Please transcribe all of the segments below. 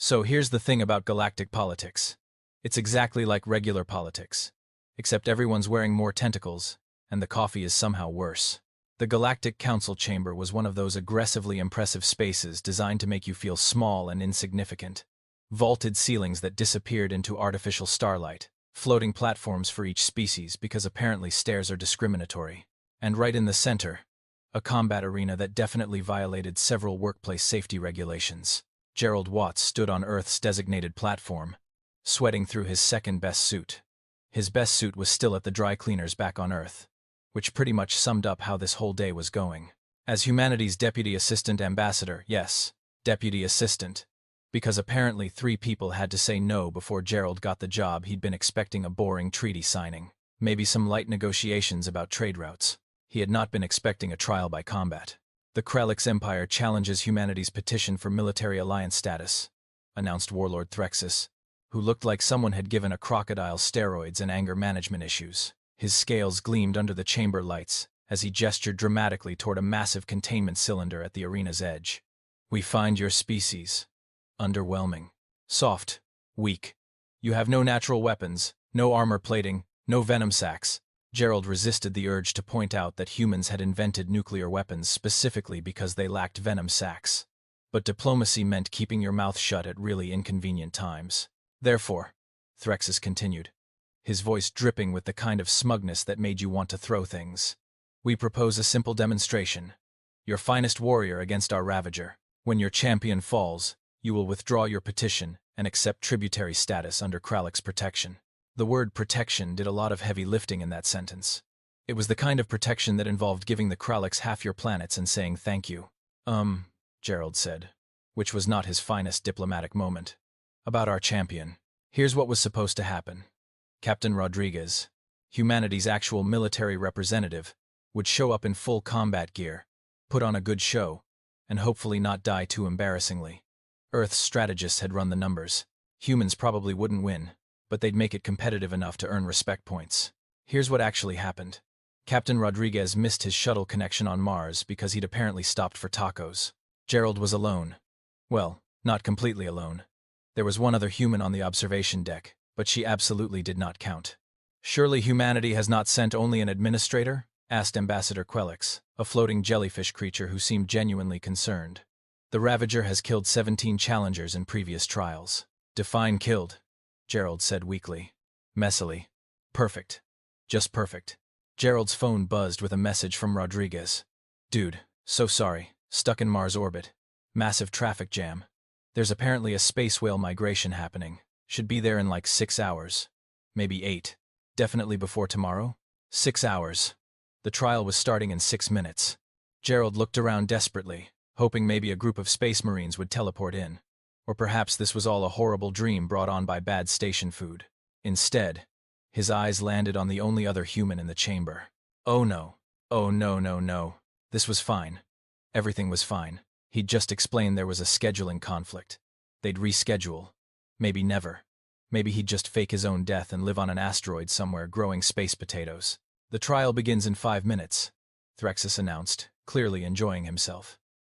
So here's the thing about galactic politics. It's exactly like regular politics, except everyone's wearing more tentacles, and the coffee is somehow worse. The Galactic Council Chamber was one of those aggressively impressive spaces designed to make you feel small and insignificant. Vaulted ceilings that disappeared into artificial starlight, floating platforms for each species because apparently stairs are discriminatory. And right in the center, a combat arena that definitely violated several workplace safety regulations. Gerald Watts stood on Earth's designated platform, sweating through his second-best suit. His best suit was still at the dry cleaners back on Earth, which pretty much summed up how this whole day was going. As humanity's Deputy Assistant Ambassador, yes, Deputy Assistant, because apparently 3 people had to say no before Gerald got the job. He'd been expecting a boring treaty signing, maybe some light negotiations about trade routes. He had not been expecting a trial by combat. The Krellix Empire challenges humanity's petition for military alliance status, announced Warlord Threxus, who looked like someone had given a crocodile steroids and anger management issues. His scales gleamed under the chamber lights as he gestured dramatically toward a massive containment cylinder at the arena's edge. We find your species underwhelming, soft, weak. You have no natural weapons, no armor plating, no venom sacs. Gerald resisted the urge to point out that humans had invented nuclear weapons specifically because they lacked venom sacs. But diplomacy meant keeping your mouth shut at really inconvenient times. Therefore, Threxus continued, his voice dripping with the kind of smugness that made you want to throw things. We propose a simple demonstration. Your finest warrior against our Ravager. When your champion falls, you will withdraw your petition and accept tributary status under Krallick's protection. The word protection did a lot of heavy lifting in that sentence. It was the kind of protection that involved giving the Krallics half your planets and saying thank you. Gerald said, which was not his finest diplomatic moment. About our champion. Here's what was supposed to happen. Captain Rodriguez, humanity's actual military representative, would show up in full combat gear, put on a good show, and hopefully not die too embarrassingly. Earth's strategists had run the numbers. Humans probably wouldn't win, but they'd make it competitive enough to earn respect points. Here's what actually happened. Captain Rodriguez missed his shuttle connection on Mars because he'd apparently stopped for tacos. Gerald was alone. Well, not completely alone. There was one other human on the observation deck, but she absolutely did not count. Surely humanity has not sent only an administrator? Asked Ambassador Quellix, a floating jellyfish creature who seemed genuinely concerned. The Ravager has killed 17 challengers in previous trials. Define killed, Gerald said weakly. Messily. Perfect. Just perfect. Gerald's phone buzzed with a message from Rodriguez. Dude, so sorry. Stuck in Mars orbit. Massive traffic jam. There's apparently a space whale migration happening. Should be there in like 6 hours. Maybe 8. Definitely before tomorrow? 6 hours. The trial was starting in 6 minutes. Gerald looked around desperately, hoping maybe a group of space marines would teleport in. Or perhaps this was all a horrible dream brought on by bad station food. Instead, his eyes landed on the only other human in the chamber. Oh no. Oh no. This was fine. Everything was fine. He'd just explained there was a scheduling conflict. They'd reschedule. Maybe never. Maybe he'd just fake his own death and live on an asteroid somewhere growing space potatoes. The trial begins in 5 minutes, Threxus announced, clearly enjoying himself.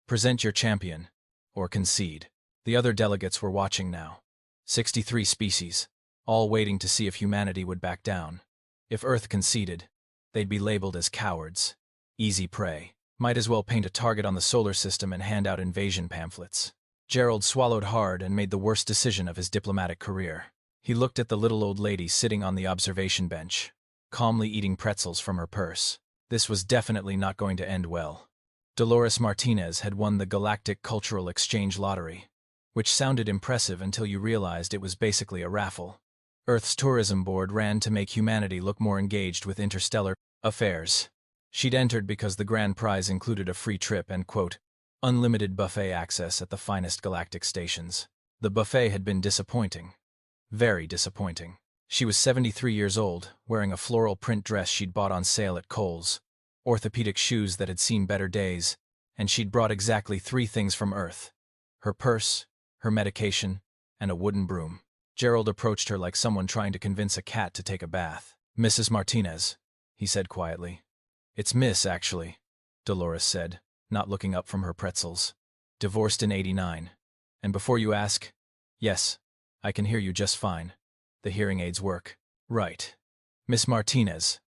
Present your champion, or concede. The other delegates were watching now. 63 species, all waiting to see if humanity would back down. If Earth conceded, they'd be labeled as cowards. Easy prey. Might as well paint a target on the solar system and hand out invasion pamphlets. Gerald swallowed hard and made the worst decision of his diplomatic career. He looked at the little old lady sitting on the observation bench, calmly eating pretzels from her purse. This was definitely not going to end well. Dolores Martinez had won the Galactic Cultural Exchange Lottery, which sounded impressive until you realized it was basically a raffle. Earth's tourism board ran to make humanity look more engaged with interstellar affairs. She'd entered because the grand prize included a free trip and, quote, unlimited buffet access at the finest galactic stations. The buffet had been disappointing. Very disappointing. She was 73 years old, wearing a floral print dress she'd bought on sale at Kohl's, orthopedic shoes that had seen better days, and she'd brought exactly 3 things from Earth. Her purse, her medication, and a wooden broom. Gerald approached her like someone trying to convince a cat to take a bath. Mrs. Martinez, he said quietly. It's Miss, actually, Dolores said, not looking up from her pretzels. Divorced in '89. And before you ask, Yes, I can hear you just fine. The hearing aids work. Right. Miss Martinez,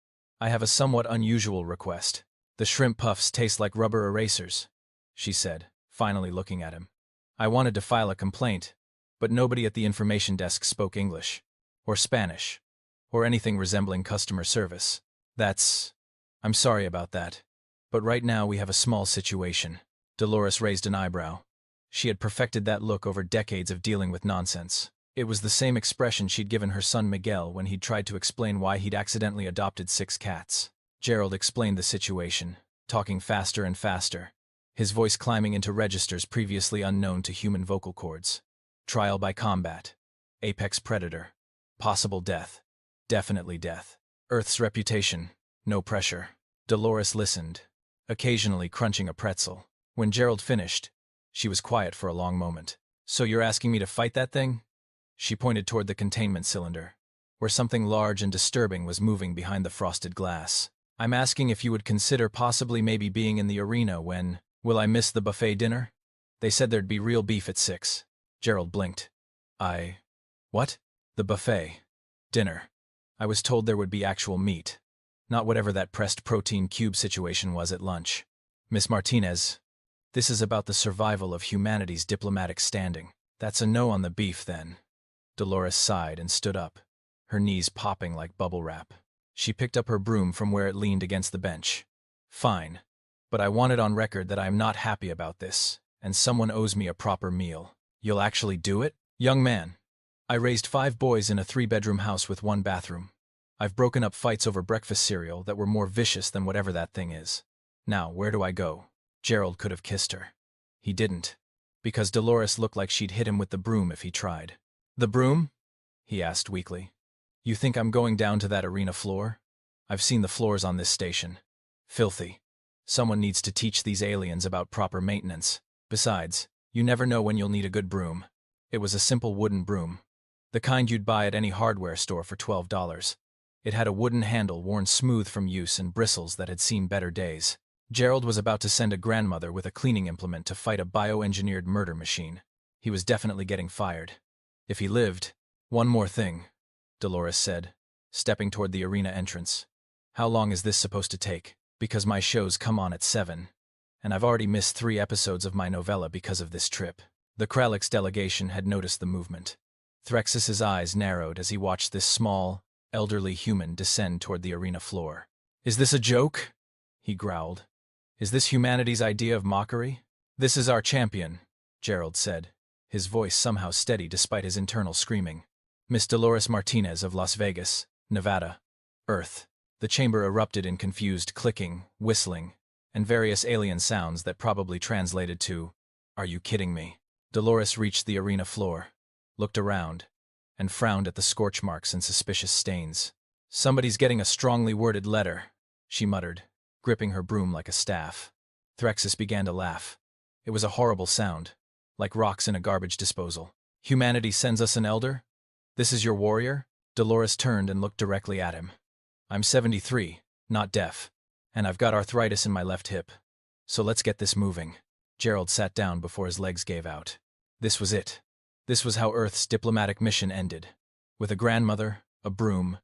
I have a somewhat unusual request. The shrimp puffs taste like rubber erasers, she said, finally looking at him. I wanted to file a complaint, but nobody at the information desk spoke English, or Spanish, or anything resembling customer service. I'm sorry about that. But right now we have a small situation. Dolores raised an eyebrow. She had perfected that look over decades of dealing with nonsense. It was the same expression she'd given her son Miguel when he'd tried to explain why he'd accidentally adopted 6 cats. Gerald explained the situation, talking faster and faster, his voice climbing into registers previously unknown to human vocal cords. Trial by combat. Apex predator. Possible death. Definitely death. Earth's reputation. No pressure. Dolores listened, occasionally crunching a pretzel. When Gerald finished, she was quiet for a long moment. So you're asking me to fight that thing? She pointed toward the containment cylinder, where something large and disturbing was moving behind the frosted glass. I'm asking if you would consider possibly maybe being in the arena when... Will I miss the buffet dinner? They said there'd be real beef at 6. Gerald blinked. What? The buffet. Dinner. I was told there would be actual meat. Not whatever that pressed protein cube situation was at lunch. Miss Martinez, this is about the survival of humanity's diplomatic standing. That's a no on the beef, then. Dolores sighed and stood up, her knees popping like bubble wrap. She picked up her broom from where it leaned against the bench. Fine. But I want it on record that I am not happy about this, and someone owes me a proper meal. You'll actually do it? Young man, I raised 5 boys in a 3-bedroom house with 1 bathroom. I've broken up fights over breakfast cereal that were more vicious than whatever that thing is. Now, where do I go? Gerald could have kissed her. He didn't, because Dolores looked like she'd hit him with the broom if he tried. The broom? He asked weakly. You think I'm going down to that arena floor? I've seen the floors on this station. Filthy. Someone needs to teach these aliens about proper maintenance. Besides, you never know when you'll need a good broom. It was a simple wooden broom, the kind you'd buy at any hardware store for $12. It had a wooden handle worn smooth from use and bristles that had seen better days. Gerald was about to send a grandmother with a cleaning implement to fight a bioengineered murder machine. He was definitely getting fired. If he lived. One more thing, Dolores said, stepping toward the arena entrance. How long is this supposed to take? Because my shows come on at 7, and I've already missed 3 episodes of my novella because of this trip. The Kralix delegation had noticed the movement. Threxus's eyes narrowed as he watched this small, elderly human descend toward the arena floor. Is this a joke? He growled. Is this humanity's idea of mockery? This is our champion, Gerald said, his voice somehow steady despite his internal screaming. Miss Dolores Martinez of Las Vegas, Nevada, Earth. The chamber erupted in confused clicking, whistling, and various alien sounds that probably translated to, "Are you kidding me?" Dolores reached the arena floor, looked around, and frowned at the scorch marks and suspicious stains. Somebody's getting a strongly worded letter, she muttered, gripping her broom like a staff. Threxus began to laugh. It was a horrible sound, like rocks in a garbage disposal. Humanity sends us an elder? This is your warrior? Dolores turned and looked directly at him. I'm 73, not deaf, and I've got arthritis in my left hip. So let's get this moving. Gerald sat down before his legs gave out. This was it. This was how Earth's diplomatic mission ended. With a grandmother, a broom,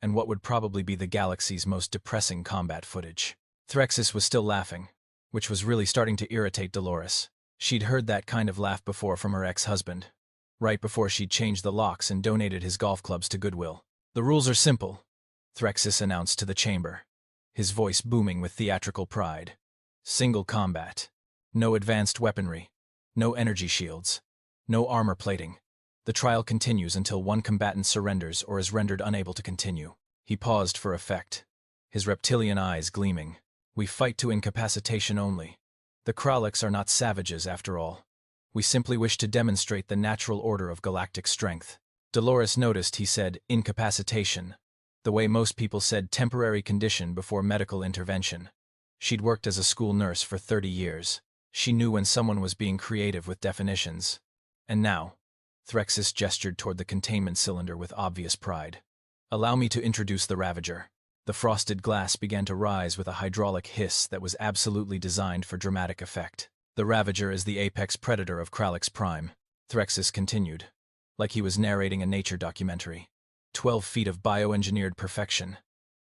and what would probably be the galaxy's most depressing combat footage. Threxus was still laughing, which was really starting to irritate Dolores. She'd heard that kind of laugh before from her ex-husband, right before she'd changed the locks and donated his golf clubs to Goodwill. The rules are simple, Threxus announced to the chamber, his voice booming with theatrical pride. Single combat. No advanced weaponry. No energy shields. No armor plating. The trial continues until one combatant surrenders or is rendered unable to continue. He paused for effect, his reptilian eyes gleaming. We fight to incapacitation only. The Kralix are not savages, after all. We simply wish to demonstrate the natural order of galactic strength. Dolores noticed he said incapacitation, the way most people said temporary condition before medical intervention. She'd worked as a school nurse for 30 years. She knew when someone was being creative with definitions. And now, Threxus gestured toward the containment cylinder with obvious pride. Allow me to introduce the Ravager. The frosted glass began to rise with a hydraulic hiss that was absolutely designed for dramatic effect. The Ravager is the apex predator of Kralix Prime, Threxus continued, like he was narrating a nature documentary. 12 feet of bioengineered perfection.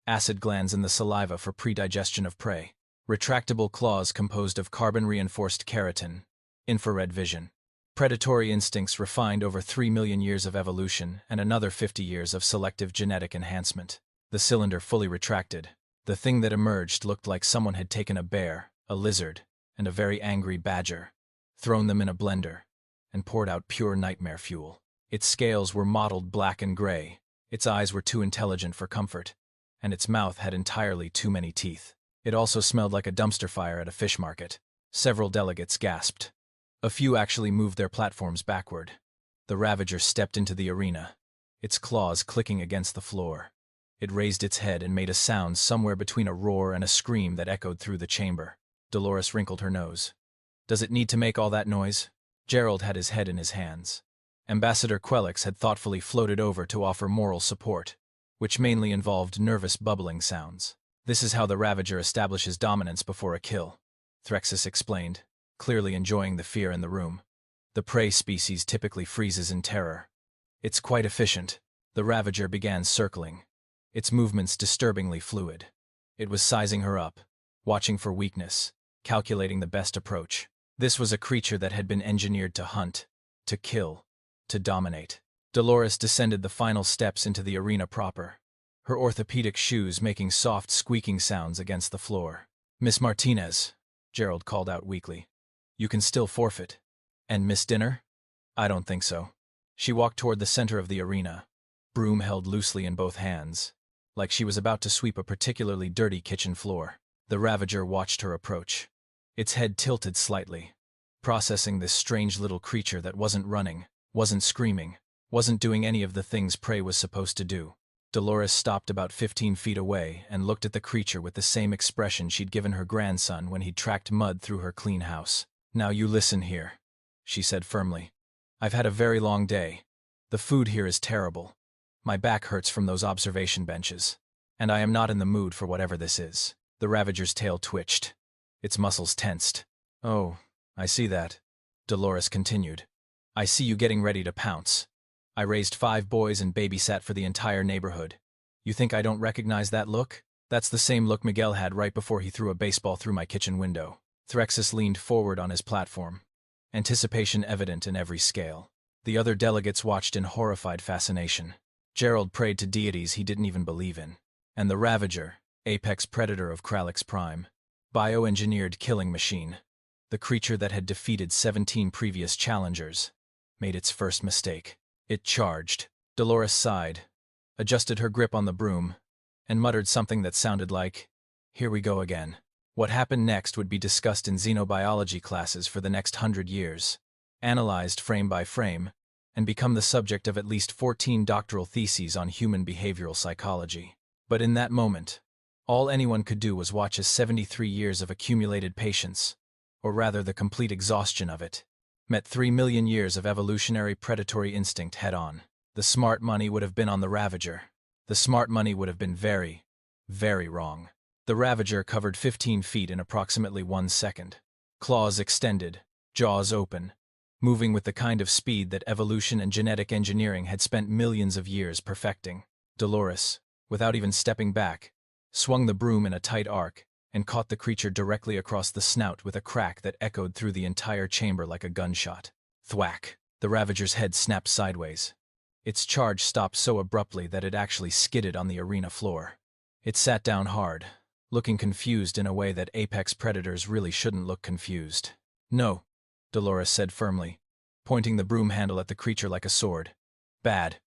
Acid glands in the saliva for predigestion of prey. Retractable claws composed of carbon-reinforced keratin. Infrared vision. Predatory instincts refined over 3 million years of evolution and another 50 years of selective genetic enhancement. The cylinder fully retracted. The thing that emerged looked like someone had taken a bear, a lizard, and a very angry badger, thrown them in a blender, and poured out pure nightmare fuel. Its scales were mottled black and gray, its eyes were too intelligent for comfort, and its mouth had entirely too many teeth. It also smelled like a dumpster fire at a fish market. Several delegates gasped. A few actually moved their platforms backward. The Ravager stepped into the arena, its claws clicking against the floor. It raised its head and made a sound somewhere between a roar and a scream that echoed through the chamber. Dolores wrinkled her nose. Does it need to make all that noise? Gerald had his head in his hands. Ambassador Quelix had thoughtfully floated over to offer moral support, which mainly involved nervous bubbling sounds. This is how the Ravager establishes dominance before a kill, Threxus explained, clearly enjoying the fear in the room. The prey species typically freezes in terror. It's quite efficient. The Ravager began circling, its movements disturbingly fluid. It was sizing her up, watching for weakness, calculating the best approach. This was a creature that had been engineered to hunt, to kill, to dominate. Dolores descended the final steps into the arena proper, her orthopedic shoes making soft squeaking sounds against the floor. Miss Martinez, Gerald called out weakly. You can still forfeit. And miss dinner? I don't think so. She walked toward the center of the arena, broom held loosely in both hands, like she was about to sweep a particularly dirty kitchen floor. The Ravager watched her approach, its head tilted slightly, processing this strange little creature that wasn't running, wasn't screaming, wasn't doing any of the things prey was supposed to do. Dolores stopped about 15 feet away and looked at the creature with the same expression she'd given her grandson when he'd tracked mud through her clean house. Now you listen here, she said firmly. I've had a very long day. The food here is terrible. My back hurts from those observation benches, and I am not in the mood for whatever this is. The Ravager's tail twitched, its muscles tensed. Oh, I see that, Dolores continued. I see you getting ready to pounce. I raised 5 boys and babysat for the entire neighborhood. You think I don't recognize that look? That's the same look Miguel had right before he threw a baseball through my kitchen window. Threxus leaned forward on his platform, anticipation evident in every scale. The other delegates watched in horrified fascination. Gerald prayed to deities he didn't even believe in. And the Ravager, apex predator of Kralix Prime, bioengineered killing machine, the creature that had defeated 17 previous challengers, made its first mistake. It charged. Dolores sighed, adjusted her grip on the broom, and muttered something that sounded like, "Here we go again." What happened next would be discussed in xenobiology classes for the next 100 years, analyzed frame by frame, and become the subject of at least 14 doctoral theses on human behavioral psychology. But in that moment, all anyone could do was watch as 73 years of accumulated patience, or rather the complete exhaustion of it, met 3 million years of evolutionary predatory instinct head-on. The smart money would have been on the Ravager. The smart money would have been very, very wrong. The Ravager covered 15 feet in approximately 1 second. Claws extended, jaws open, moving with the kind of speed that evolution and genetic engineering had spent millions of years perfecting. Dolores, without even stepping back, swung the broom in a tight arc and caught the creature directly across the snout with a crack that echoed through the entire chamber like a gunshot. Thwack! The Ravager's head snapped sideways. Its charge stopped so abruptly that it actually skidded on the arena floor. It sat down hard, looking confused in a way that apex predators really shouldn't look confused. No, Dolores said firmly, pointing the broom handle at the creature like a sword. Bad.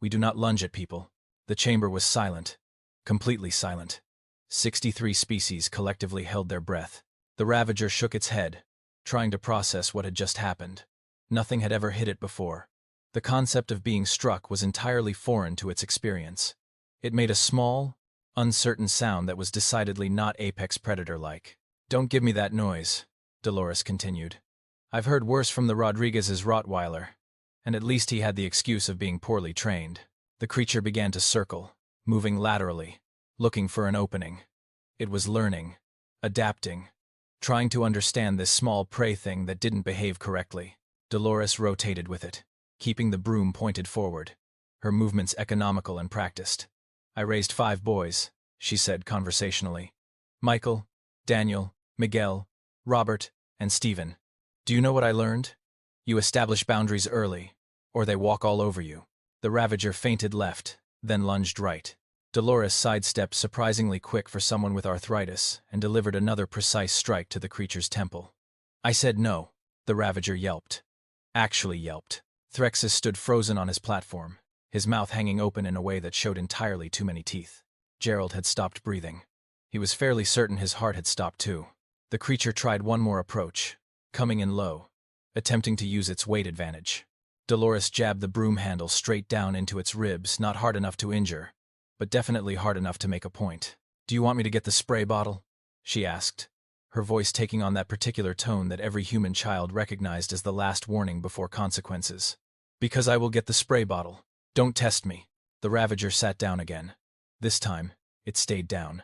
We do not lunge at people. The chamber was silent, completely silent. 63 species collectively held their breath. The Ravager shook its head, trying to process what had just happened. Nothing had ever hit it before. The concept of being struck was entirely foreign to its experience. It made a small, uncertain sound that was decidedly not apex predator-like. Don't give me that noise, Dolores continued. I've heard worse from the Rodriguez's Rottweiler, and at least he had the excuse of being poorly trained. The creature began to circle, moving laterally, looking for an opening. It was learning, adapting, trying to understand this small prey thing that didn't behave correctly. Dolores rotated with it. keeping the broom pointed forward, her movements economical and practiced. I raised 5 boys, she said conversationally. Michael, Daniel, Miguel, Robert, and Stephen. Do you know what I learned? You establish boundaries early, or they walk all over you. The Ravager feinted left, then lunged right. Dolores sidestepped surprisingly quick for someone with arthritis and delivered another precise strike to the creature's temple. I said no, the Ravager yelped. Actually yelped. Threxus stood frozen on his platform, his mouth hanging open in a way that showed entirely too many teeth. Gerald had stopped breathing. He was fairly certain his heart had stopped too. The creature tried one more approach, coming in low, attempting to use its weight advantage. Dolores jabbed the broom handle straight down into its ribs, not hard enough to injure, but definitely hard enough to make a point. Do you want me to get the spray bottle? She asked, her voice taking on that particular tone that every human child recognized as the last warning before consequences. Because I will get the spray bottle. Don't test me. The Ravager sat down again. This time, it stayed down.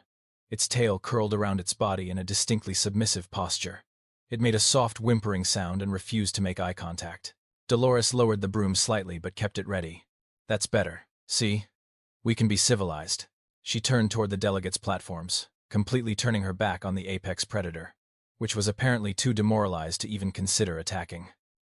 Its tail curled around its body in a distinctly submissive posture. It made a soft whimpering sound and refused to make eye contact. Dolores lowered the broom slightly but kept it ready. That's better. See? We can be civilized. She turned toward the delegates' platforms, completely turning her back on the apex predator, which was apparently too demoralized to even consider attacking.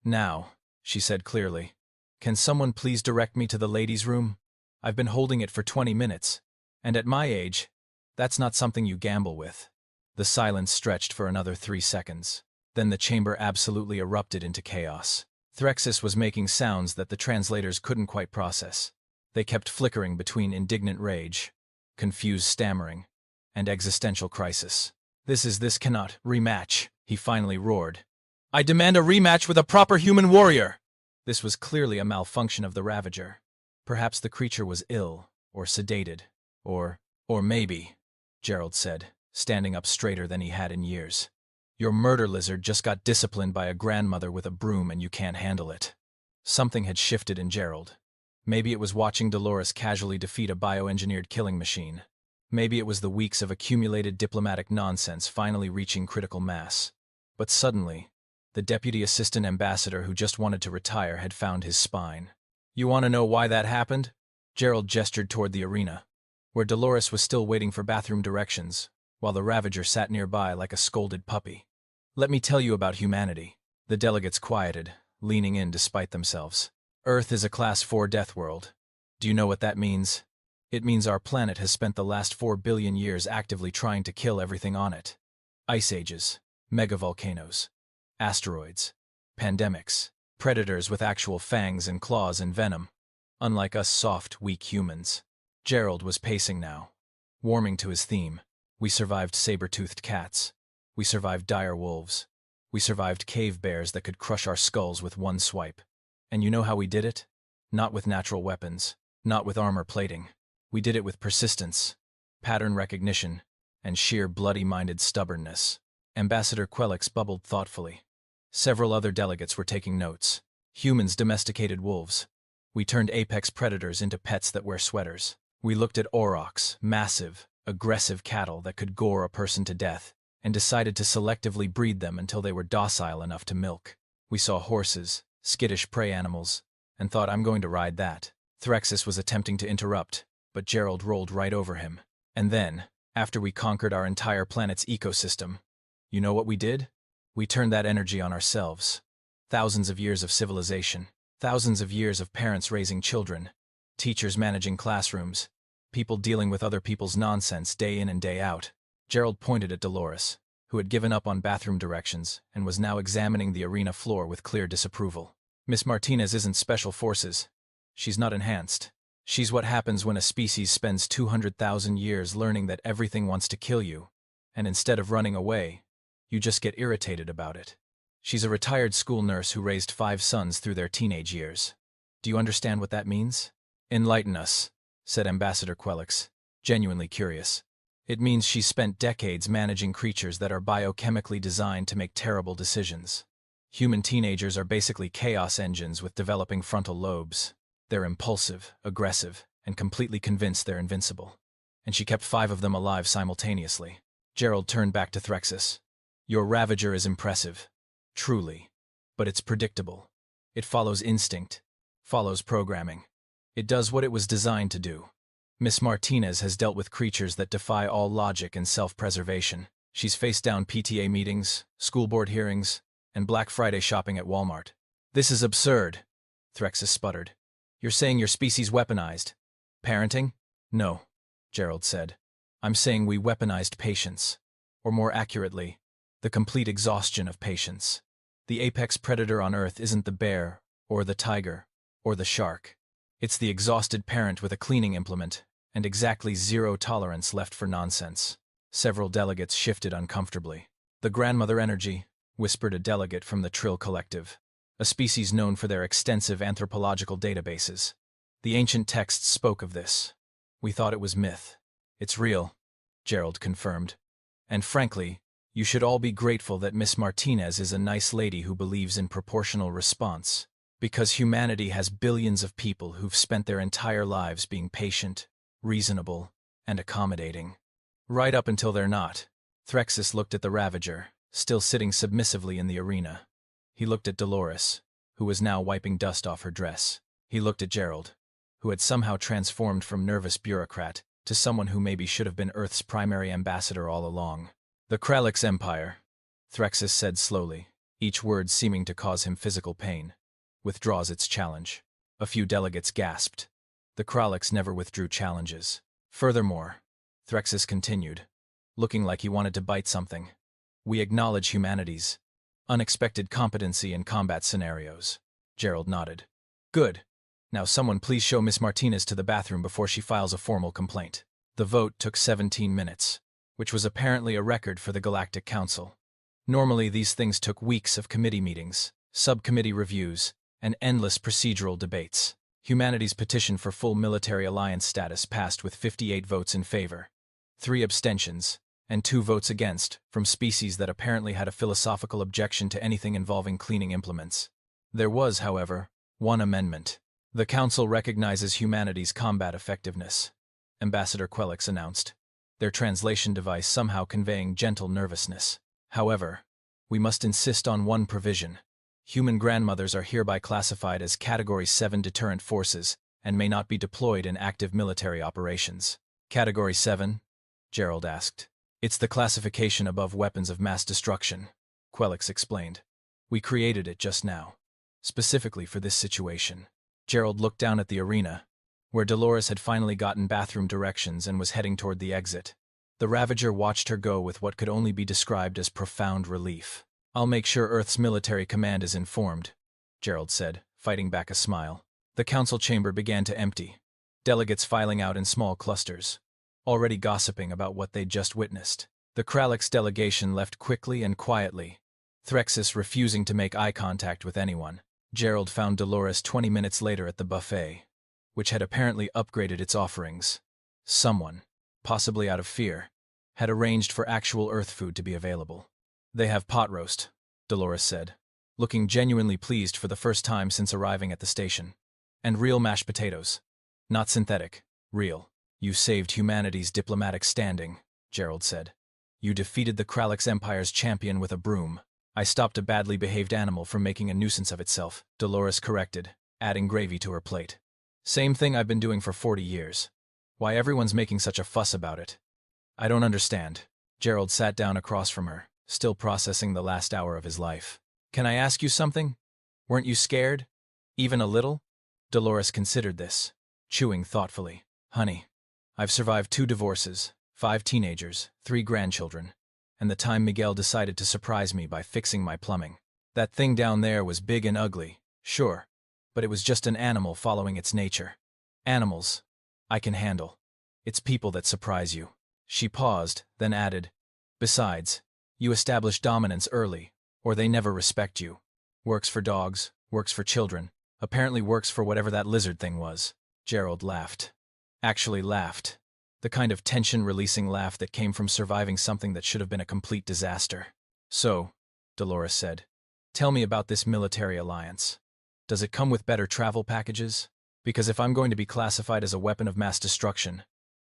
Now, she said clearly, can someone please direct me to the ladies' room? I've been holding it for 20 minutes, and at my age, that's not something you gamble with. The silence stretched for another 3 seconds. Then the chamber absolutely erupted into chaos. Threxus was making sounds that the translators couldn't quite process. They kept flickering between indignant rage, confused stammering, and existential crisis. This cannot rematch, he finally roared. I demand a rematch with a proper human warrior! This was clearly a malfunction of the Ravager. Perhaps the creature was ill, or sedated, or maybe, Gerald said, standing up straighter than he had in years. Your murder lizard just got disciplined by a grandmother with a broom and you can't handle it. Something had shifted in Gerald. Maybe it was watching Dolores casually defeat a bioengineered killing machine. Maybe it was the weeks of accumulated diplomatic nonsense finally reaching critical mass. But suddenly, the deputy assistant ambassador who just wanted to retire had found his spine. You want to know why that happened? Gerald gestured toward the arena, where Dolores was still waiting for bathroom directions, while the Ravager sat nearby like a scolded puppy. Let me tell you about humanity. The delegates quieted, leaning in despite themselves. Earth is a Class 4 death world. Do you know what that means? It means our planet has spent the last 4 billion years actively trying to kill everything on it. Ice ages, megavolcanoes, asteroids, pandemics, predators with actual fangs and claws and venom. Unlike us soft, weak humans. Gerald was pacing now, warming to his theme. We survived saber-toothed cats. We survived dire wolves. We survived cave bears that could crush our skulls with one swipe. And you know how we did it? Not with natural weapons, not with armor plating. We did it with persistence, pattern recognition, and sheer bloody-minded stubbornness. Ambassador Quelix bubbled thoughtfully. Several other delegates were taking notes. Humans domesticated wolves. We turned apex predators into pets that wear sweaters. We looked at aurochs, massive, aggressive cattle that could gore a person to death, and decided to selectively breed them until they were docile enough to milk. We saw horses, skittish prey animals, and thought, I'm going to ride that. Threxus was attempting to interrupt, but Gerald rolled right over him. And then, after we conquered our entire planet's ecosystem, you know what we did? We turned that energy on ourselves. Thousands of years of civilization, thousands of years of parents raising children, teachers managing classrooms, people dealing with other people's nonsense day in and day out. Gerald pointed at Dolores, who had given up on bathroom directions and was now examining the arena floor with clear disapproval. Miss Martinez isn't special forces. She's not enhanced. She's what happens when a species spends 200,000 years learning that everything wants to kill you, and instead of running away, you just get irritated about it. She's a retired school nurse who raised 5 sons through their teenage years. Do you understand what that means? Enlighten us, said Ambassador Quelix, genuinely curious. It means she's spent decades managing creatures that are biochemically designed to make terrible decisions. Human teenagers are basically chaos engines with developing frontal lobes. They're impulsive, aggressive, and completely convinced they're invincible. And she kept 5 of them alive simultaneously. Gerald turned back to Threxus. Your Ravager is impressive. Truly. But it's predictable. It follows instinct. follows programming. It does what it was designed to do. Miss Martinez has dealt with creatures that defy all logic and self-preservation. She's faced down PTA meetings, school board hearings, and Black Friday shopping at Walmart. This is absurd, Threxus sputtered. You're saying your species weaponized? Parenting? No, Gerald said. I'm saying we weaponized patience. Or more accurately, the complete exhaustion of patience. The apex predator on Earth isn't the bear, or the tiger, or the shark. It's the exhausted parent with a cleaning implement, and exactly zero tolerance left for nonsense. Several delegates shifted uncomfortably. The grandmother energy, whispered a delegate from the Trill Collective, a species known for their extensive anthropological databases. The ancient texts spoke of this. We thought it was myth. It's real, Gerald confirmed. And frankly, you should all be grateful that Miss Martinez is a nice lady who believes in proportional response. Because humanity has billions of people who've spent their entire lives being patient, reasonable, and accommodating. Right up until they're not. Threxus looked at the Ravager, still sitting submissively in the arena. He looked at Dolores, who was now wiping dust off her dress. He looked at Gerald, who had somehow transformed from nervous bureaucrat to someone who maybe should have been Earth's primary ambassador all along. The Kralix Empire, Threxus said slowly, each word seeming to cause him physical pain, withdraws its challenge. A few delegates gasped. The Kralix never withdrew challenges. Furthermore, Threxus continued, looking like he wanted to bite something. We acknowledge humanity's unexpected competency in combat scenarios. Gerald nodded. Good. Now someone please show Miss Martinez to the bathroom before she files a formal complaint. The vote took 17 minutes, which was apparently a record for the Galactic Council. Normally these things took weeks of committee meetings, subcommittee reviews, and endless procedural debates. Humanity's petition for full military alliance status passed with 58 votes in favor, 3 abstentions, and 2 votes against, from species that apparently had a philosophical objection to anything involving cleaning implements. There was, however, one amendment. The Council recognizes humanity's combat effectiveness, Ambassador Quelix announced, their translation device somehow conveying gentle nervousness. However, we must insist on one provision. Human grandmothers are hereby classified as Category 7 deterrent forces and may not be deployed in active military operations. Category 7? Gerald asked. It's the classification above weapons of mass destruction, Quelix explained. We created it just now, specifically for this situation. Gerald looked down at the arena, where Dolores had finally gotten bathroom directions and was heading toward the exit. The Ravager watched her go with what could only be described as profound relief. I'll make sure Earth's military command is informed, Gerald said, fighting back a smile. The council chamber began to empty, delegates filing out in small clusters, already gossiping about what they'd just witnessed. The Kralix delegation left quickly and quietly, Threxus refusing to make eye contact with anyone. Gerald found Dolores 20 minutes later at the buffet, which had apparently upgraded its offerings. Someone, possibly out of fear, had arranged for actual Earth food to be available. They have pot roast, Dolores said, looking genuinely pleased for the first time since arriving at the station. And real mashed potatoes. Not synthetic, real. You saved humanity's diplomatic standing, Gerald said. You defeated the Kralix Empire's champion with a broom. I stopped a badly behaved animal from making a nuisance of itself, Dolores corrected, adding gravy to her plate. Same thing I've been doing for 40 years. Why everyone's making such a fuss about it? I don't understand. Gerald sat down across from her, still processing the last hour of his life. Can I ask you something? Weren't you scared? Even a little? Dolores considered this, chewing thoughtfully. Honey, I've survived 2 divorces, 5 teenagers, 3 grandchildren, and the time Miguel decided to surprise me by fixing my plumbing. That thing down there was big and ugly, sure, but it was just an animal following its nature. Animals, I can handle. It's people that surprise you. She paused, then added, besides, you establish dominance early, or they never respect you. Works for dogs, works for children, apparently works for whatever that lizard thing was. Gerald laughed. Actually laughed. The kind of tension-releasing laugh that came from surviving something that should have been a complete disaster. So, Dolores said, tell me about this military alliance. Does it come with better travel packages? Because if I'm going to be classified as a weapon of mass destruction,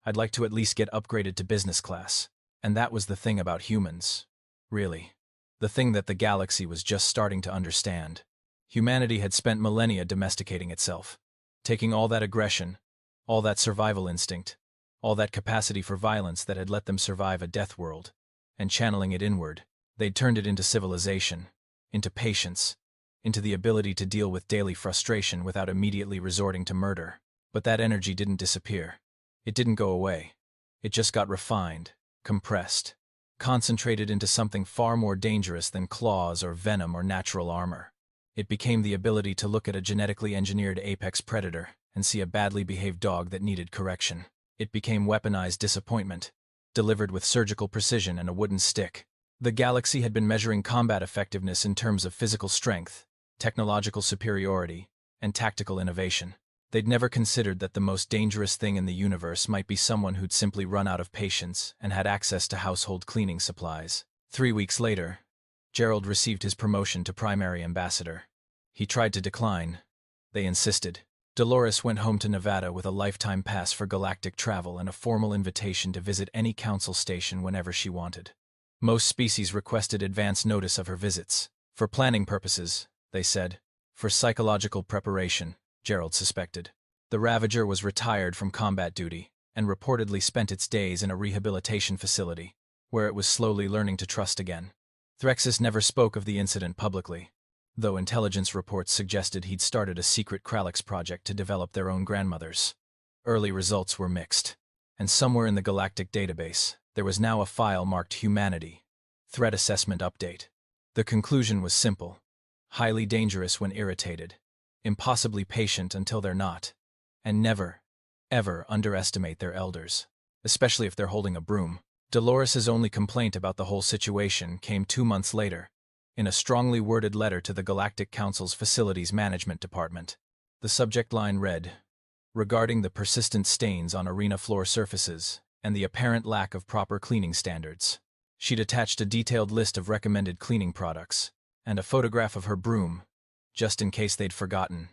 I'd like to at least get upgraded to business class. And that was the thing about humans. Really. The thing that the galaxy was just starting to understand. Humanity had spent millennia domesticating itself, taking all that aggression, all that survival instinct, all that capacity for violence that had let them survive a death world, and channeling it inward. They'd turned it into civilization, into patience, into the ability to deal with daily frustration without immediately resorting to murder. But that energy didn't disappear. It didn't go away. It just got refined, compressed, concentrated into something far more dangerous than claws or venom or natural armor. It became the ability to look at a genetically engineered apex predator and see a badly behaved dog that needed correction. It became weaponized disappointment, delivered with surgical precision and a wooden stick. The galaxy had been measuring combat effectiveness in terms of physical strength, technological superiority, and tactical innovation. They'd never considered that the most dangerous thing in the universe might be someone who'd simply run out of patience and had access to household cleaning supplies. 3 weeks later, Gerald received his promotion to primary ambassador. He tried to decline. They insisted. Dolores went home to Nevada with a lifetime pass for galactic travel and a formal invitation to visit any council station whenever she wanted. Most species requested advance notice of her visits. For planning purposes, they said. For psychological preparation, Gerald suspected. The Ravager was retired from combat duty and reportedly spent its days in a rehabilitation facility, where it was slowly learning to trust again. Threxus never spoke of the incident publicly, though intelligence reports suggested he'd started a secret Kralix project to develop their own grandmothers. Early results were mixed, and somewhere in the Galactic database, there was now a file marked Humanity, Threat Assessment Update. The conclusion was simple: highly dangerous when irritated, impossibly patient until they're not, and never, ever underestimate their elders, especially if they're holding a broom. Dolores's only complaint about the whole situation came 2 months later, in a strongly worded letter to the Galactic Council's Facilities Management Department. The subject line read, "Regarding the persistent stains on arena floor surfaces and the apparent lack of proper cleaning standards." She'd attached a detailed list of recommended cleaning products and a photograph of her broom, just in case they'd forgotten.